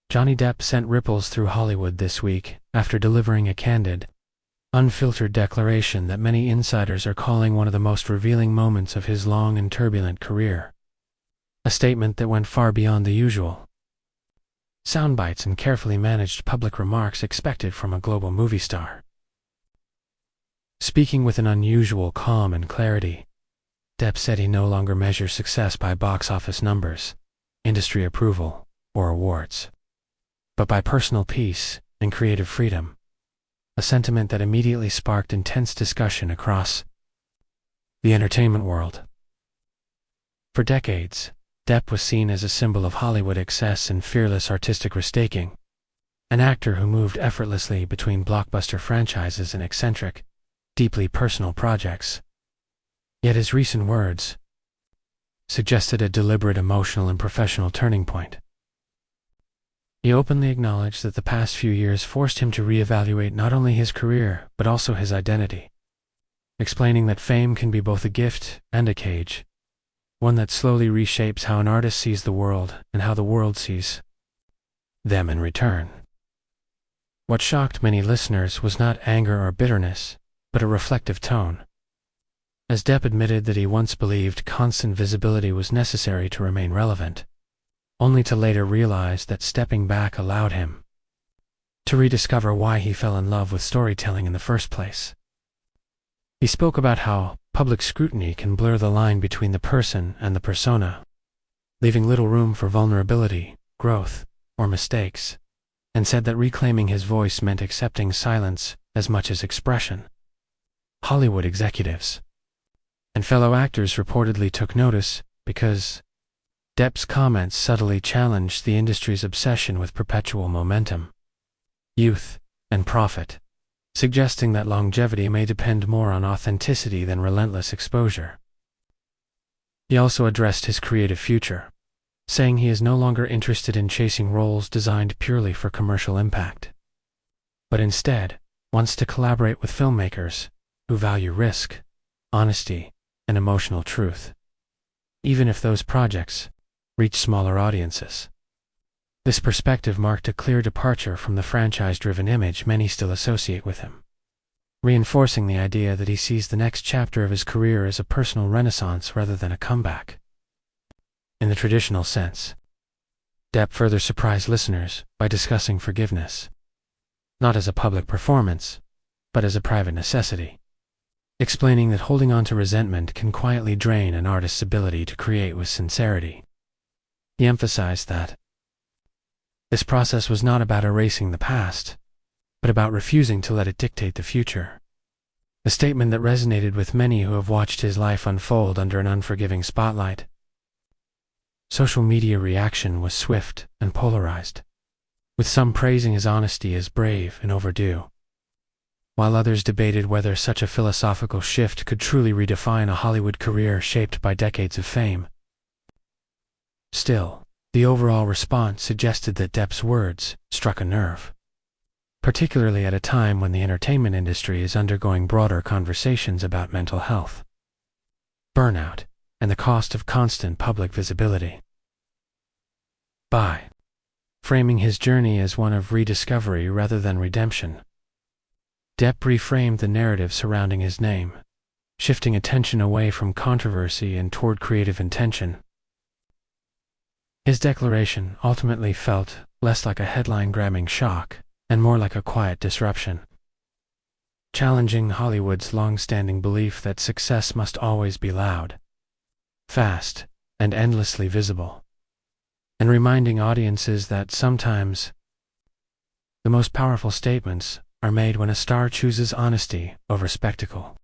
Johnny Depp sent ripples through Hollywood this week after delivering a candid, unfiltered declaration that many insiders are calling one of the most revealing moments of his long and turbulent career. A statement that went far beyond the usual soundbites and carefully managed public remarks expected from a global movie star. Speaking with an unusual calm and clarity, Depp said he no longer measures success by box office numbers, industry approval, or awards, but by personal peace and creative freedom, a sentiment that immediately sparked intense discussion across the entertainment world. For decades, Depp was seen as a symbol of Hollywood excess and fearless artistic risk-taking, an actor who moved effortlessly between blockbuster franchises and eccentric, deeply personal projects. Yet his recent words suggested a deliberate emotional and professional turning point. He openly acknowledged that the past few years forced him to reevaluate not only his career, but also his identity, explaining that fame can be both a gift and a cage, one that slowly reshapes how an artist sees the world and how the world sees them in return. What shocked many listeners was not anger or bitterness, but a reflective tone, as Depp admitted that he once believed constant visibility was necessary to remain relevant, only to later realize that stepping back allowed him to rediscover why he fell in love with storytelling in the first place. He spoke about how public scrutiny can blur the line between the person and the persona, leaving little room for vulnerability, growth, or mistakes, and said that reclaiming his voice meant accepting silence as much as expression. Hollywood executives and fellow actors reportedly took notice because Depp's comments subtly challenged the industry's obsession with perpetual momentum, youth, and profit, suggesting that longevity may depend more on authenticity than relentless exposure. He also addressed his creative future, saying he is no longer interested in chasing roles designed purely for commercial impact, but instead wants to collaborate with filmmakers who value risk, honesty, and emotional truth, even if those projects reach smaller audiences. This perspective marked a clear departure from the franchise-driven image many still associate with him, reinforcing the idea that he sees the next chapter of his career as a personal renaissance rather than a comeback. In the traditional sense, Depp further surprised listeners by discussing forgiveness, not as a public performance, but as a private necessity, explaining that holding on to resentment can quietly drain an artist's ability to create with sincerity. He emphasized that this process was not about erasing the past, but about refusing to let it dictate the future, a statement that resonated with many who have watched his life unfold under an unforgiving spotlight. Social media reaction was swift and polarized, with some praising his honesty as brave and overdue, while others debated whether such a philosophical shift could truly redefine a Hollywood career shaped by decades of fame. Still, the overall response suggested that Depp's words struck a nerve, particularly at a time when the entertainment industry is undergoing broader conversations about mental health, burnout, and the cost of constant public visibility. By framing his journey as one of rediscovery rather than redemption, Depp reframed the narrative surrounding his name, shifting attention away from controversy and toward creative intention. His declaration ultimately felt less like a headline-grabbing shock and more like a quiet disruption, challenging Hollywood's long-standing belief that success must always be loud, fast, and endlessly visible, and reminding audiences that sometimes the most powerful statements are made when a star chooses honesty over spectacle.